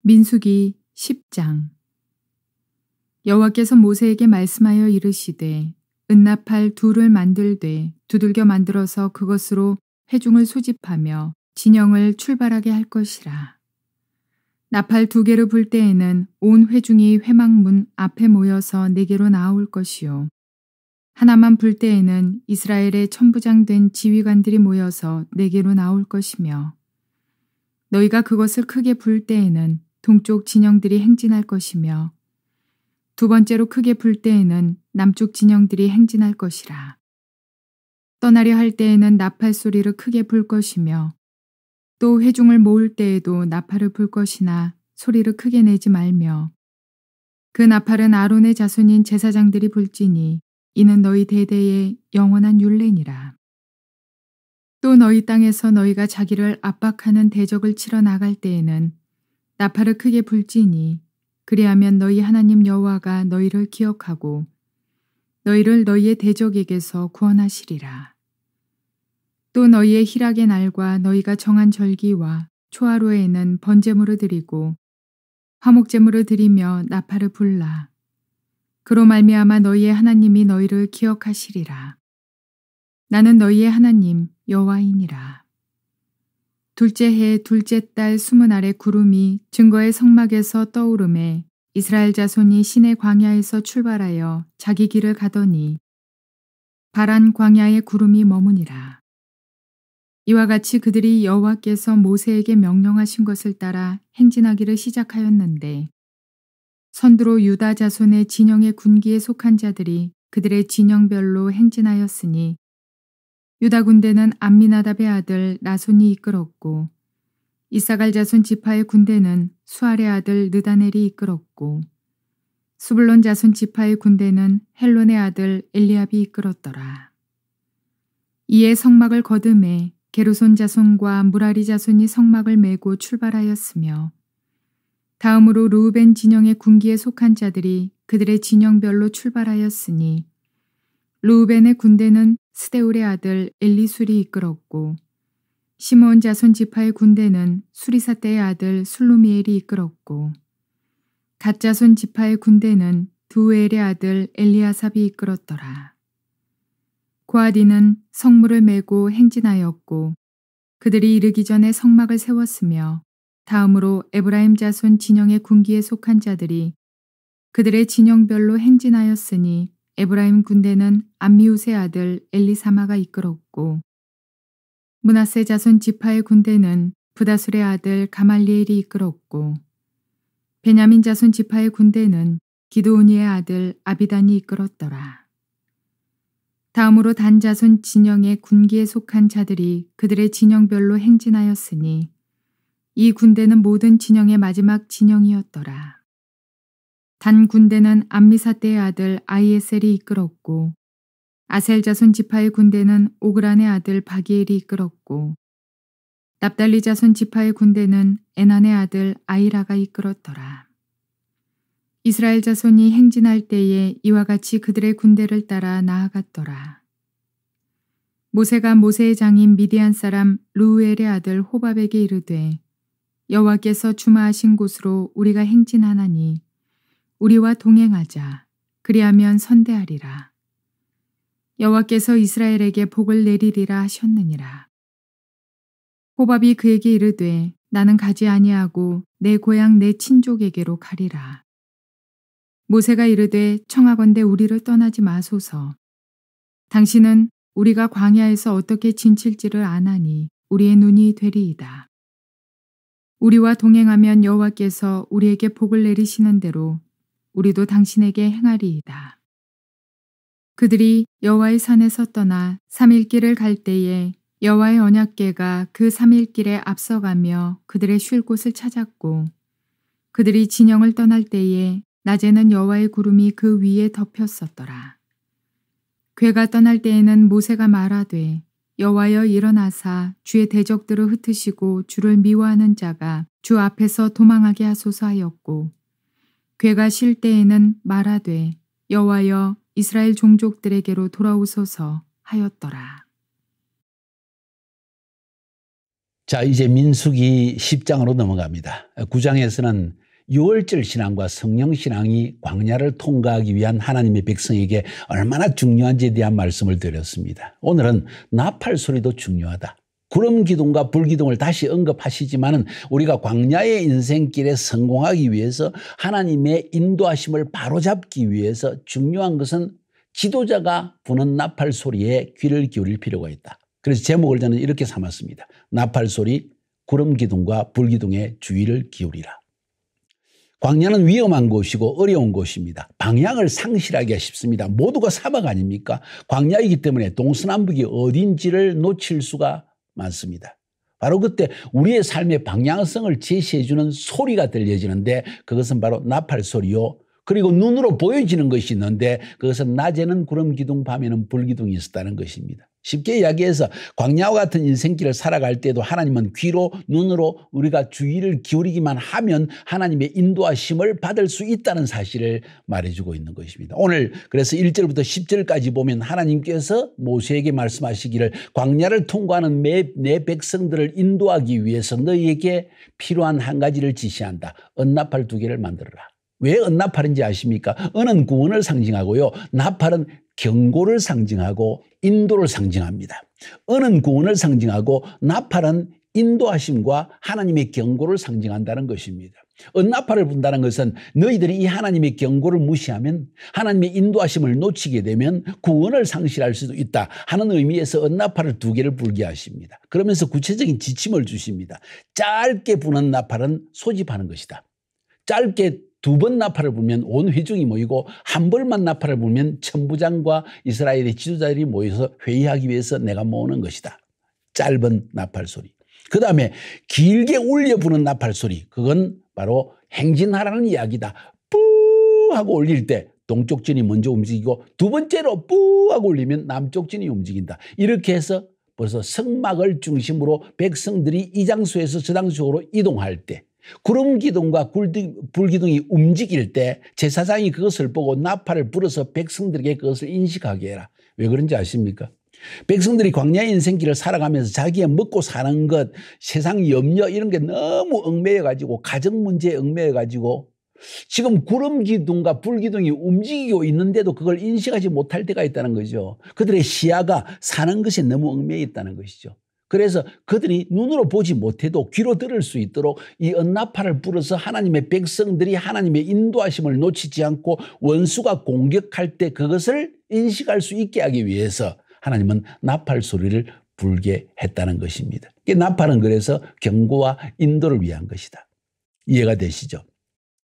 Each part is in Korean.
민수기 10장. 여호와께서 모세에게 말씀하여 이르시되 은나팔 둘을 만들되 두들겨 만들어서 그것으로 회중을 소집하며 진영을 출발하게 할 것이라. 나팔 두 개를 불 때에는 온 회중이 회막문 앞에 모여서 내게로 나아올 것이요. 하나만 불 때에는 이스라엘의 천부장 된 지휘관들이 모여서 내게로 나올 것이며, 너희가 그것을 크게 불 때에는 동쪽 진영들이 행진할 것이며, 두 번째로 크게 불 때에는 남쪽 진영들이 행진할 것이라. 떠나려 할 때에는 나팔 소리를 크게 불 것이며, 또 회중을 모을 때에도 나팔을 불 것이나 소리를 크게 내지 말며, 그 나팔은 아론의 자손인 제사장들이 불지니 이는 너희 대대의 영원한 율례니라. 또 너희 땅에서 너희가 자기를 압박하는 대적을 치러 나갈 때에는 나팔을 크게 불지니 그리하면 너희 하나님 여호와가 너희를 기억하고 너희를 너희의 대적에게서 구원하시리라. 또 너희의 희락의 날과 너희가 정한 절기와 초하루에는 번제물을 드리고 화목제물을 드리며 나팔을 불라. 그로 말미암아 너희의 하나님이 너희를 기억하시리라. 나는 너희의 하나님 여호와이니라. 둘째 해 둘째 달 20알의 구름이 증거의 성막에서 떠오르매 이스라엘 자손이 시내 광야에서 출발하여 자기 길을 가더니 바란 광야의 구름이 머무니라. 이와 같이 그들이 여호와께서 모세에게 명령하신 것을 따라 행진하기를 시작하였는데, 선두로 유다 자손의 진영의 군기에 속한 자들이 그들의 진영별로 행진하였으니 유다 군대는 암미나답의 아들 나손이 이끌었고, 이사갈 자손 지파의 군대는 수알의 아들 느다넬이 이끌었고, 수불론 자손 지파의 군대는 헬론의 아들 엘리압이 이끌었더라. 이에 성막을 거듭해 게르손 자손과 무라리 자손이 성막을 메고 출발하였으며, 다음으로 르우벤 진영의 군기에 속한 자들이 그들의 진영별로 출발하였으니 르우벤의 군대는 스데울의 아들 엘리술이 이끌었고, 시므온 자손 지파의 군대는 수리사떼의 아들 술루미엘이 이끌었고, 갓 자손 지파의 군대는 두우엘의 아들 엘리아삽이 이끌었더라. 고하디는 성물을 메고 행진하였고, 그들이 이르기 전에 성막을 세웠으며, 다음으로 에브라임 자손 진영의 군기에 속한 자들이 그들의 진영별로 행진하였으니 에브라임 군대는 암미우스의 아들 엘리사마가 이끌었고, 므낫세 자손 지파의 군대는 부다술의 아들 가말리엘이 이끌었고, 베냐민 자손 지파의 군대는 기드오니의 아들 아비단이 이끌었더라. 다음으로 단 자손 진영의 군기에 속한 자들이 그들의 진영별로 행진하였으니 이 군대는 모든 진영의 마지막 진영이었더라. 단 군대는 암미사떼의 아들 아이에셀이 이끌었고, 아셀 자손 지파의 군대는 오그란의 아들 바기엘이 이끌었고, 납달리 자손 지파의 군대는 에난의 아들 아이라가 이끌었더라. 이스라엘 자손이 행진할 때에 이와 같이 그들의 군대를 따라 나아갔더라. 모세가 모세의 장인 미디안 사람 르우엘의 아들 호밥에게 이르되, 여호와께서 주마하신 곳으로 우리가 행진하나니 우리와 동행하자. 그리하면 선대하리라. 여호와께서 이스라엘에게 복을 내리리라 하셨느니라. 호밥이 그에게 이르되, 나는 가지 아니하고 내 고향 내 친족에게로 가리라. 모세가 이르되, 청하건대 우리를 떠나지 마소서. 당신은 우리가 광야에서 어떻게 진칠지를 아나니 우리의 눈이 되리이다. 우리와 동행하면 여호와께서 우리에게 복을 내리시는 대로 우리도 당신에게 행하리이다. 그들이 여호와의 산에서 떠나 3일 길을 갈 때에 여호와의 언약궤가 그 3일 길에 앞서가며 그들의 쉴 곳을 찾았고, 그들이 진영을 떠날 때에 낮에는 여호와의 구름이 그 위에 덮였었더라. 궤가 떠날 때에는 모세가 말하되, 여호와여 일어나사 주의 대적들을 흩으시고 주를 미워하는 자가 주 앞에서 도망하게 하소서 하였고, 궤가 쉴 때에는 말하되, 여호와여 이스라엘 종족들에게로 돌아오소서 하였더라. 자, 이제 민수기 10장으로 넘어갑니다. 9장에서는 유월절 신앙과 성령 신앙이 광야를 통과하기 위한 하나님의 백성에게 얼마나 중요한지에 대한 말씀을 드렸습니다. 오늘은 나팔 소리도 중요하다. 구름 기둥과 불 기둥을 다시 언급하시지만은 우리가 광야의 인생길에 성공하기 위해서 하나님의 인도하심을 바로잡기 위해서 중요한 것은 지도자가 부는 나팔 소리에 귀를 기울일 필요가 있다. 그래서 제목을 저는 이렇게 삼았습니다. 나팔 소리, 구름 기둥과 불 기둥에 주의를 기울이라. 광야는 위험한 곳이고 어려운 곳입니다. 방향을 상실하기가 쉽습니다. 모두가 사막 아닙니까? 광야이기 때문에 동서남북이 어딘지를 놓칠 수가 많습니다. 바로 그때 우리의 삶의 방향성을 제시해 주는 소리가 들려지는데 그것은 바로 나팔 소리요. 그리고 눈으로 보여지는 것이 있는데 그것은 낮에는 구름 기둥, 밤에는 불 기둥이 있었다는 것입니다. 쉽게 이야기해서 광야와 같은 인생길을 살아갈 때도 하나님은 귀로 눈으로 우리가 주의를 기울이기만 하면 하나님의 인도하심을 받을 수 있다는 사실을 말해주고 있는 것입니다. 오늘 그래서 1절부터 10절까지 보면 하나님께서 모세에게 말씀하시기를 광야를 통과하는 내 백성들을 인도하기 위해서 너희에게 필요한 한 가지를 지시한다. 은나팔 2개를 만들어라. 왜 은나팔인지 아십니까? 은은 구원을 상징하고요. 나팔은 경고를 상징하고 인도를 상징합니다. 은은 구원을 상징하고 나팔은 인도하심과 하나님의 경고를 상징한다는 것입니다. 은나팔을 분다는 것은 너희들이 이 하나님의 경고를 무시하면 하나님의 인도하심을 놓치게 되면 구원을 상실할 수도 있다 하는 의미에서 은나팔을 2개를 불게 하십니다. 그러면서 구체적인 지침을 주십니다. 짧게 부는 나팔은 소집하는 것이다. 짧게 2번 나팔을 불면 온 회중이 모이고 한 벌만 나팔을 불면 천부장과 이스라엘의 지도자들이 모여서 회의하기 위해서 내가 모으는 것이다. 짧은 나팔 소리. 그 다음에 길게 울려 부는 나팔 소리. 그건 바로 행진하라는 이야기다. 뿌 하고 울릴 때 동쪽 진이 먼저 움직이고 두 번째로 뿌 하고 울리면 남쪽 진이 움직인다. 이렇게 해서 벌써 성막을 중심으로 백성들이 이 장소에서 저 장소로 이동할 때 구름 기둥과 불 기둥이 움직일 때 제사장이 그것을 보고 나팔을 불어서 백성들에게 그것을 인식하게 해라. 왜 그런지 아십니까? 백성들이 광야의 인생길을 살아가면서 자기의 먹고 사는 것, 세상 염려 이런 게 너무 얽매여 가지고 가정 문제에 얽매여 가지고 지금 구름 기둥과 불 기둥이 움직이고 있는데도 그걸 인식하지 못할 때가 있다는 거죠. 그들의 시야가 사는 것에 너무 얽매여 있다는 것이죠. 그래서 그들이 눈으로 보지 못해도 귀로 들을 수 있도록 이 은나팔을 불어서 하나님의 백성들이 하나님의 인도하심을 놓치지 않고 원수가 공격할 때 그것을 인식할 수 있게 하기 위해서 하나님은 나팔 소리를 불게 했다는 것입니다. 나팔은 그래서 경고와 인도를 위한 것이다. 이해가 되시죠?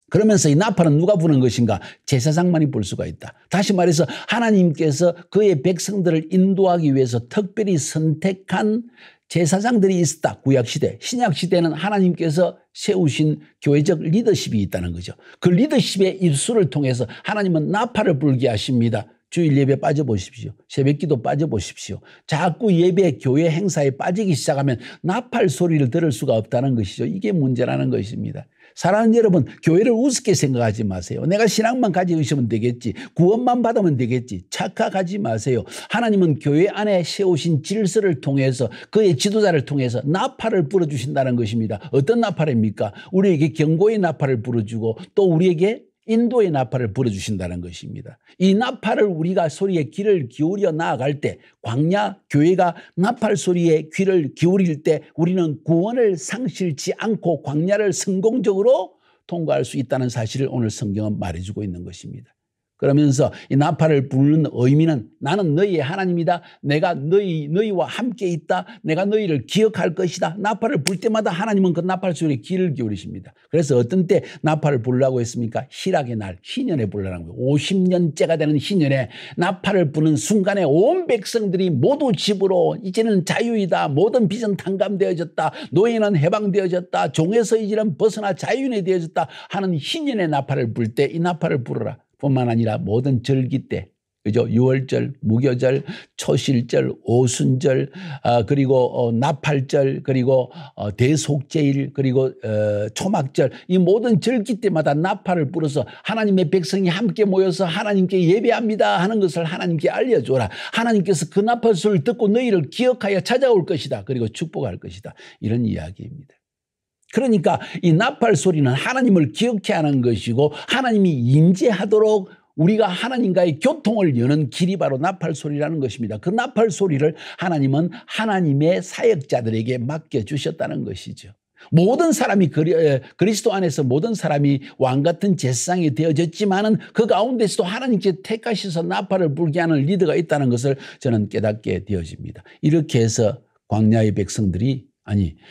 그러면서 이 나팔은 누가 부는 것인가? 제사장만이 불 수가 있다. 다시 말해서 하나님께서 그의 백성들을 인도하기 위해서 특별히 선택한 제사장들이 있었다. 구약시대. 신약시대는 하나님께서 세우신 교회적 리더십이 있다는 거죠. 그 리더십의 입술을 통해서 하나님은 나팔을 불게 하십니다. 주일 예배 빠져보십시오. 새벽기도 빠져보십시오. 자꾸 예배 교회 행사에 빠지기 시작하면 나팔 소리를 들을 수가 없다는 것이죠. 이게 문제라는 것입니다. 사랑하는 여러분, 교회를 우습게 생각하지 마세요. 내가 신앙만 가지고 있으면 되겠지. 구원만 받으면 되겠지. 착각하지 마세요. 하나님은 교회 안에 세우신 질서를 통해서 그의 지도자를 통해서 나팔을 불어주신다는 것입니다. 어떤 나팔입니까? 우리에게 경고의 나팔을 불어주고 또 우리에게 인도의 나팔을 불어주신다는 것입니다. 이 나팔을 우리가 소리에 귀를 기울여 나아갈 때 광야 교회가 나팔 소리에 귀를 기울일 때 우리는 구원을 상실치 않고 광야를 성공적으로 통과할 수 있다는 사실을 오늘 성경은 말해주고 있는 것입니다. 그러면서 이 나팔을 부르는 의미는 나는 너희의 하나님이다. 내가 너희와 함께 있다. 내가 너희를 기억할 것이다. 나팔을 불 때마다 하나님은 그 나팔 소리에 귀를 기울이십니다. 그래서 어떤 때 나팔을 부르라고 했습니까? 희락의 날, 희년에 부르라는 거예요. 50년째가 되는 희년에 나팔을 부는 순간에 온 백성들이 모두 집으로 이제는 자유이다. 모든 빚은 탕감되어졌다. 노예는 해방되어졌다. 종에서 이제는 벗어나 자유인이 되어졌다 하는 희년의 나팔을 불 때 이 나팔을 부르라. 뿐만 아니라 모든 절기 때, 그죠? 유월절, 무교절, 초실절, 오순절, 그리고 나팔절, 그리고 대속제일, 그리고 초막절, 이 모든 절기 때마다 나팔을 불어서 하나님의 백성이 함께 모여서 하나님께 예배합니다 하는 것을 하나님께 알려줘라. 하나님께서 그 나팔 소리를 듣고 너희를 기억하여 찾아올 것이다. 그리고 축복할 것이다. 이런 이야기입니다. 그러니까 이 나팔 소리는 하나님을 기억해 하는 것이고 하나님이 임재하도록 우리가 하나님과의 교통을 여는 길이 바로 나팔 소리라는 것입니다. 그 나팔 소리를 하나님은 하나님의 사역자들에게 맡겨주셨다는 것이죠. 모든 사람이 그리스도 안에서 모든 사람이 왕같은 제사장이 되어졌지만은 그 가운데서도 하나님께 택하셔서 나팔을 불게 하는 리더가 있다는 것을 저는 깨닫게 되어집니다. 이렇게 해서 광야의 백성들이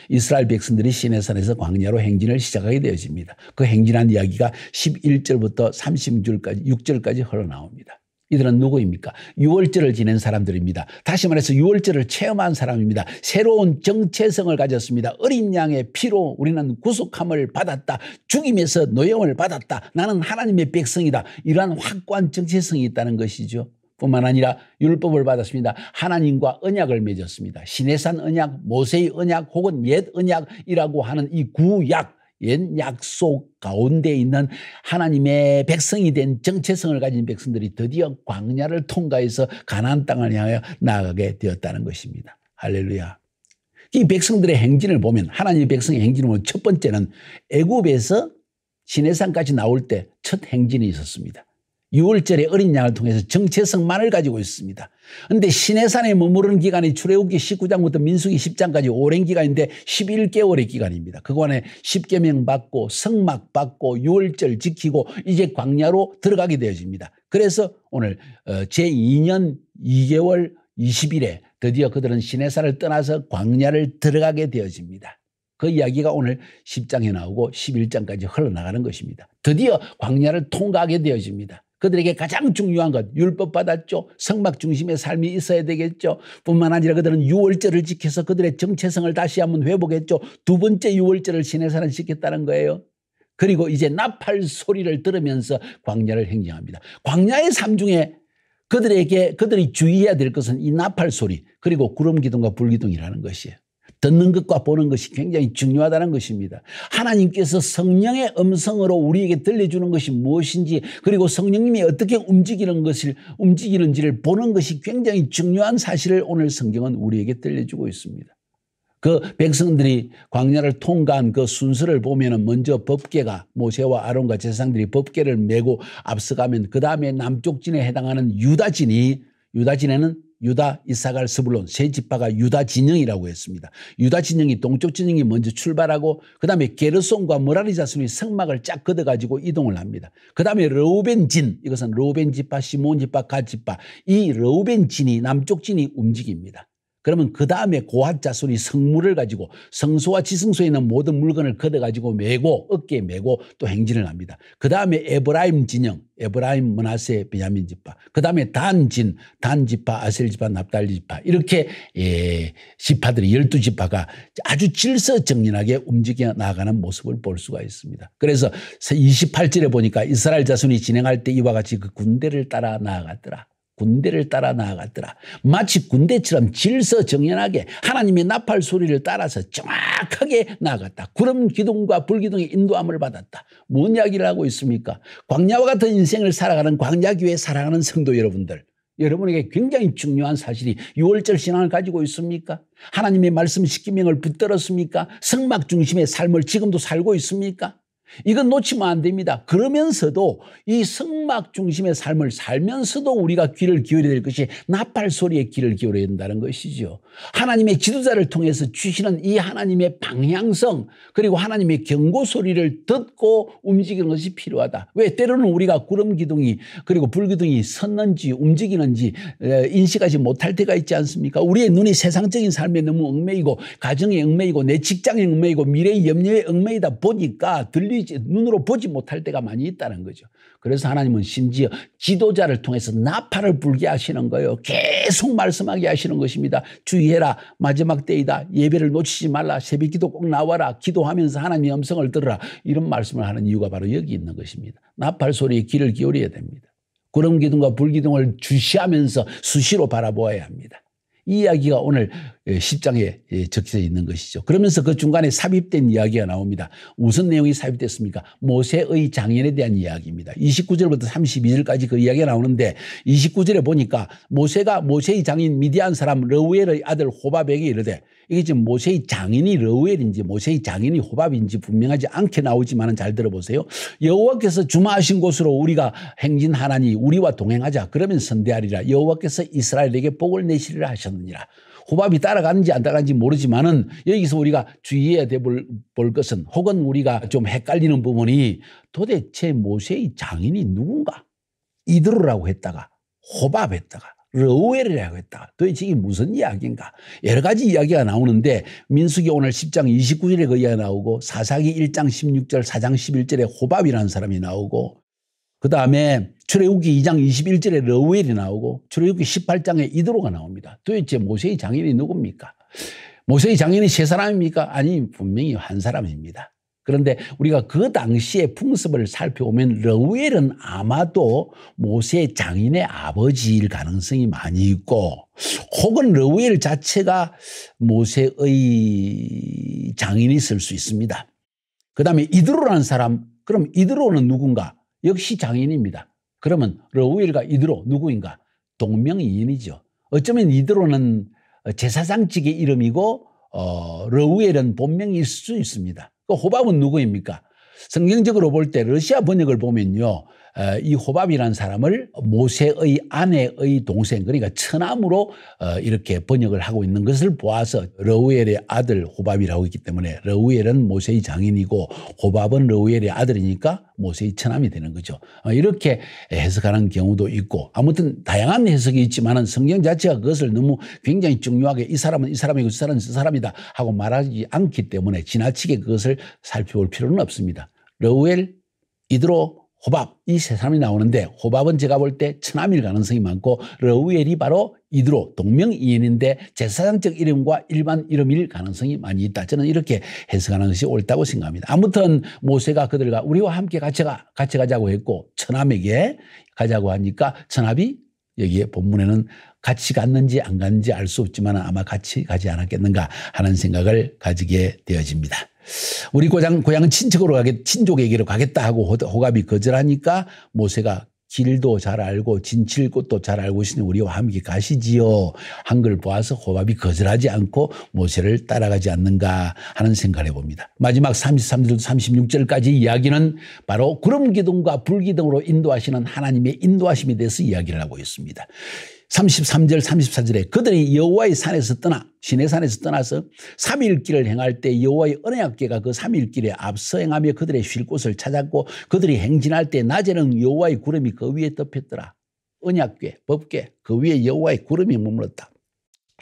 이스라엘 백성들이 시내산에서 광야로 행진을 시작하게 되어집니다. 그 행진한 이야기가 11절부터 36절까지 흘러나옵니다. 이들은 누구입니까? 유월절을 지낸 사람들입니다. 다시 말해서 유월절을 체험한 사람입니다. 새로운 정체성을 가졌습니다. 어린 양의 피로 우리는 구속함을 받았다. 죽임에서 노여움을 받았다. 나는 하나님의 백성이다. 이러한 확고한 정체성이 있다는 것이죠. 뿐만 아니라 율법을 받았습니다. 하나님과 언약을 맺었습니다. 시내산 언약, 모세의 언약 혹은 옛 언약이라고 하는 이 구약, 옛 약속 가운데 있는 하나님의 백성이 된 정체성을 가진 백성들이 드디어 광야를 통과해서 가나안 땅을 향하여 나아가게 되었다는 것입니다. 할렐루야. 이 백성들의 행진을 보면 하나님의 백성의 행진을 보면 첫 번째는 애굽에서 시내산까지 나올 때 첫 행진이 있었습니다. 6월절에 어린 양을 통해서 정체성만을 가지고 있습니다. 그런데 시내산에 머무르는 기간이 출애굽기 19장부터 민수기 10장까지 오랜 기간인데 11개월의 기간입니다. 그동안에 10계명 받고 성막 받고 6월절 지키고 이제 광야로 들어가게 되어집니다. 그래서 오늘 제2년 2개월 20일에 드디어 그들은 시내산을 떠나서 광야를 들어가게 되어집니다. 그 이야기가 오늘 10장에 나오고 11장까지 흘러나가는 것입니다. 드디어 광야를 통과하게 되어집니다. 그들에게 가장 중요한 것, 율법 받았죠. 성막 중심의 삶이 있어야 되겠죠. 뿐만 아니라 그들은 유월절을 지켜서 그들의 정체성을 다시 한번 회복했죠. 두 번째 유월절을 시내산을 지켰다는 거예요. 그리고 이제 나팔 소리를 들으면서 광야를 행진합니다. 광야의 삶 중에 그들이 주의해야 될 것은 이 나팔 소리, 그리고 구름 기둥과 불 기둥이라는 것이에요. 듣는 것과 보는 것이 굉장히 중요하다는 것입니다. 하나님께서 성령의 음성으로 우리에게 들려주는 것이 무엇인지, 그리고 성령님이 어떻게 움직이는지를 보는 것이 굉장히 중요한 사실을 오늘 성경은 우리에게 들려주고 있습니다. 그 백성들이 광야를 통과한 그 순서를 보면은 먼저 법궤가 모세와 아론과 제사장들이 법궤를 메고 앞서가면 그 다음에 남쪽 진에 해당하는 유다진에는 유다, 이사갈, 스불론 세 지파가 유다 진영이라고 했습니다. 유다 진영이 동쪽 진영이 먼저 출발하고 그 다음에 게르손과 므라리 자손이 성막을 쫙 걷어가지고 이동을 합니다. 그 다음에 르우벤 진, 이것은 르우벤 지파, 시몬 지파, 갓 지파, 이 르우벤 진이 남쪽 진이 움직입니다. 그러면 그 다음에 고핫 자손이 성물을 가지고 성소와 지성소에 있는 모든 물건을 걷어가지고 메고 어깨에 메고 또 행진을 합니다. 그 다음에 에브라임 진영, 에브라임, 므낫세, 베냐민 지파, 그 다음에 단 지파, 아셀 지파, 납달리 지파, 이렇게 지파들이 12지파가 아주 질서정연하게 움직여 나가는 모습을 볼 수가 있습니다. 그래서 28절에 보니까 이스라엘 자손이 진행할 때 이와 같이 그 군대를 따라 나아갔더라. 마치 군대처럼 질서정연하게 하나님의 나팔 소리를 따라서 정확하게 나아갔다. 구름 기둥과 불 기둥의 인도함을 받았다. 뭔 이야기를 하고 있습니까? 광야와 같은 인생을 살아가는 광야교회 살아가는 성도 여러분들, 여러분에게 굉장히 중요한 사실이 유월절 신앙을 가지고 있습니까? 하나님의 말씀 십계명을 붙들었습니까? 성막 중심의 삶을 지금도 살고 있습니까? 이건 놓치면 안 됩니다. 그러면서도 이 성막 중심의 삶을 살면서도 우리가 귀를 기울여야 될 것이 나팔 소리에 귀를 기울여야 된다는 것이죠. 하나님의 지도자를 통해서 주시는 이 하나님의 방향성, 그리고 하나님의 경고 소리를 듣고 움직이는 것이 필요하다. 왜? 때로는 우리가 구름 기둥이 그리고 불 기둥이 섰는지 움직이는지 인식하지 못할 때가 있지 않습니까? 우리의 눈이 세상적인 삶에 너무 얽매이고 가정에 얽매이고 내 직장에 얽매이고 미래의 염려에 얽매이다 보니까 눈으로 보지 못할 때가 많이 있다는 거죠. 그래서 하나님은 심지어 지도자를 통해서 나팔을 불게 하시는 거예요. 계속 말씀하게 하시는 것입니다. 주의해라. 마지막 때이다. 예배를 놓치지 말라. 새벽기도 꼭 나와라. 기도하면서 하나님의 음성을 들으라. 이런 말씀을 하는 이유가 바로 여기 있는 것입니다. 나팔 소리에 귀를 기울여야 됩니다. 구름 기둥과 불 기둥을 주시하면서 수시로 바라보아야 합니다. 이 이야기가 오늘 10장에 적혀져 있는 것이죠. 그러면서 그 중간에 삽입된 이야기가 나옵니다. 무슨 내용이 삽입됐습니까? 모세의 장인에 대한 이야기입니다. 29절부터 32절까지 그 이야기가 나오는데 29절에 보니까 모세가 모세의 장인 미디안 사람 르우엘의 아들 호밥에게 이르되, 이게 지금 모세의 장인이 르우엘인지 모세의 장인이 호밥인지 분명하지 않게 나오지만 잘 들어보세요. 여호와께서 주마하신 곳으로 우리가 행진하나니 우리와 동행하자. 그러면 선대하리라. 여호와께서 이스라엘에게 복을 내시리라 하셨느니라. 호밥이 따라가는지 안 따라가는지 모르지만은 여기서 우리가 주의해야 볼 것은, 혹은 우리가 좀 헷갈리는 부분이, 도대체 모세의 장인이 누군가? 이드로라고 했다가 호밥 했다가 르우엘이라고 했다가 도대체 이게 무슨 이야기인가? 여러 가지 이야기가 나오는데 민수기 오늘 10장 29절에 그 이야기가 나오고 사사기 1장 16절 4장 11절에 호밥이라는 사람이 나오고, 그 다음에 출애굽기 2장 21절에 르우엘이 나오고 출애굽기 18장에 이드로가 나옵니다. 도대체 모세의 장인이 누굽니까? 모세의 장인이 세 사람입니까? 아니, 분명히 한 사람입니다. 그런데 우리가 그 당시의 풍습을 살펴보면 르우엘은 아마도 모세 장인의 아버지일 가능성이 많이 있고, 혹은 르우엘 자체가 모세의 장인이 있을 수 있습니다. 그 다음에 이드로라는 사람, 그럼 이드로는 누군가? 역시 장인입니다. 그러면 르우엘과 이드로 누구인가? 동명이인이죠. 어쩌면 이드로는 제사장직의 이름이고 르우엘은 본명일 수 있습니다. 그 호밥은 누구입니까? 성경적으로 볼 때 러시아 번역을 보면요, 이 호밥이라는 사람을 모세의 아내의 동생, 그러니까 처남으로 이렇게 번역을 하고 있는 것을 보아서 르우엘의 아들 호밥이라고 했기 때문에 르우엘은 모세의 장인이고 호밥은 르우엘의 아들이니까 모세의 처남이 되는 거죠. 이렇게 해석하는 경우도 있고, 아무튼 다양한 해석이 있지만은 성경 자체가 그것을 너무 굉장히 중요하게 이 사람은 이 사람이고 저 사람은 저 사람이다 하고 말하지 않기 때문에 지나치게 그것을 살펴볼 필요는 없습니다. 르우엘, 이드로, 호밥, 이 세 사람이 나오는데, 호밥은 제가 볼 때 처남일 가능성이 많고 르우엘이 바로 이드로 동명이인인데 제사장적 이름과 일반 이름일 가능성이 많이 있다. 저는 이렇게 해석하는 것이 옳다고 생각합니다. 아무튼 모세가 그들과 우리와 함께 같이 가자고 했고, 처남에게 가자고 하니까 처남이 여기에 본문에는 같이 갔는지 안 갔는지 알 수 없지만 아마 같이 가지 않았겠는가 하는 생각을 가지게 되어집니다. 우리 고향 친족에게로 가겠다 하고 호갑이 거절하니까 모세가 길도 잘 알고 진칠 곳도 잘 알고 있으니 우리와 함께 가시지요 한 걸 보아서 호갑이 거절하지 않고 모세를 따라가지 않는가 하는 생각을 해봅니다. 마지막 33절 36절까지 이야기는 바로 구름 기둥과 불 기둥으로 인도하시는 하나님의 인도하심에 대해서 이야기를 하고 있습니다. 33절 34절에 그들이 여호와의 산에서 시내산에서 떠나서 3일 길을 행할 때 여호와의 언약궤가 그 3일 길에 앞서 행하며 그들의 쉴 곳을 찾았고, 그들이 행진할 때 낮에는 여호와의 구름이 그 위에 덮였더라. 언약궤, 법궤, 그 위에 여호와의 구름이 머물렀다.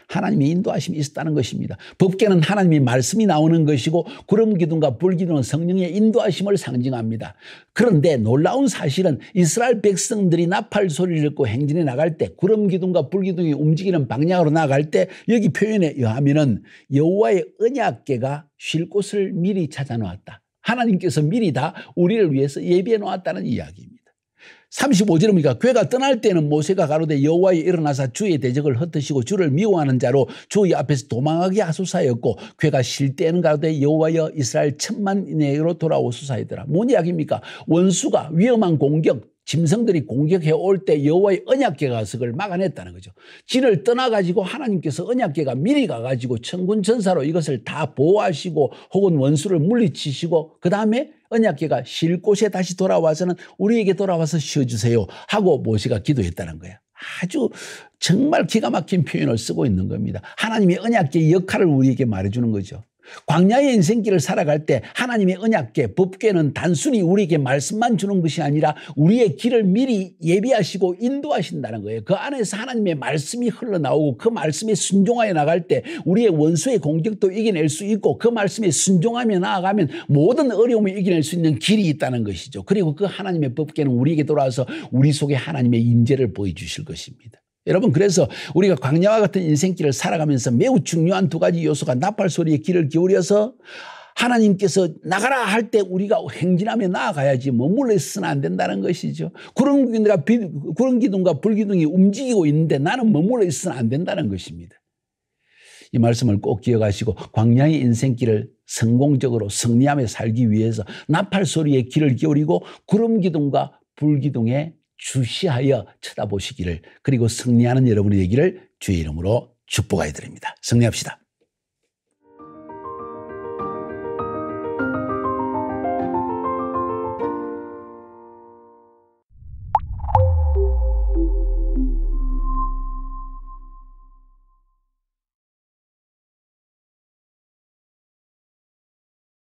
하나님의 인도하심이 있었다는 것입니다. 법궤는 하나님의 말씀이 나오는 것이고 구름 기둥과 불 기둥은 성령의 인도하심을 상징합니다. 그런데 놀라운 사실은 이스라엘 백성들이 나팔 소리를 듣고 행진에 나갈 때, 구름 기둥과 불 기둥이 움직이는 방향으로 나갈 때, 여기 표현에 의하면은 여호와의 언약궤가 쉴 곳을 미리 찾아 놓았다. 하나님께서 미리 다 우리를 위해서 예비해 놓았다는 이야기입니다. 35절입니까? 궤가 떠날 때는 모세가 가로되 여호와여 일어나사 주의 대적을 흩으시고 주를 미워하는 자로 주의 앞에서 도망하게 하소서하였고, 궤가 쉴 때는 가로되 여호와여 이스라엘 1000만 이내로 돌아오소서하였더라. 뭔 이야기입니까? 원수가 위험한 공격, 짐승들이 공격해 올 때 여호와의 언약궤가 가서 그걸 막아냈다는 거죠. 진을 떠나가지고 하나님께서 언약궤가 미리 가가지고 천군 천사로 이것을 다 보호하시고 혹은 원수를 물리치시고, 그 다음에 언약궤가 쉴 곳에 다시 돌아와서는 우리에게 돌아와서 쉬어주세요 하고 모세가 기도했다는 거야. 아주 정말 기가 막힌 표현을 쓰고 있는 겁니다. 하나님의 언약궤의 역할을 우리에게 말해주는 거죠. 광야의 인생길을 살아갈 때 하나님의 언약궤, 법궤는 단순히 우리에게 말씀만 주는 것이 아니라 우리의 길을 미리 예비하시고 인도하신다는 거예요. 그 안에서 하나님의 말씀이 흘러나오고 그 말씀에 순종하여 나갈 때 우리의 원수의 공격도 이겨낼 수 있고, 그 말씀에 순종하며 나아가면 모든 어려움을 이겨낼 수 있는 길이 있다는 것이죠. 그리고 그 하나님의 법궤는 우리에게 돌아와서 우리 속에 하나님의 임재를 보여주실 것입니다. 여러분, 그래서 우리가 광야와 같은 인생길을 살아가면서 매우 중요한 두 가지 요소가 나팔 소리에 귀를 기울여서 하나님께서 나가라 할 때 우리가 행진하며 나아가야지 머물러 있어서는 안 된다는 것이죠. 구름 기둥과 불 기둥이 움직이고 있는데 나는 머물러 있어서는 안 된다는 것입니다. 이 말씀을 꼭 기억하시고 광야의 인생길을 성공적으로 승리하며 살기 위해서 나팔 소리에 귀를 기울이고 구름 기둥과 불 기둥에 주시하여 쳐다보시기를, 그리고 승리하는 여러분의 되기를 주의 이름으로 축복하여 드립니다. 승리합시다.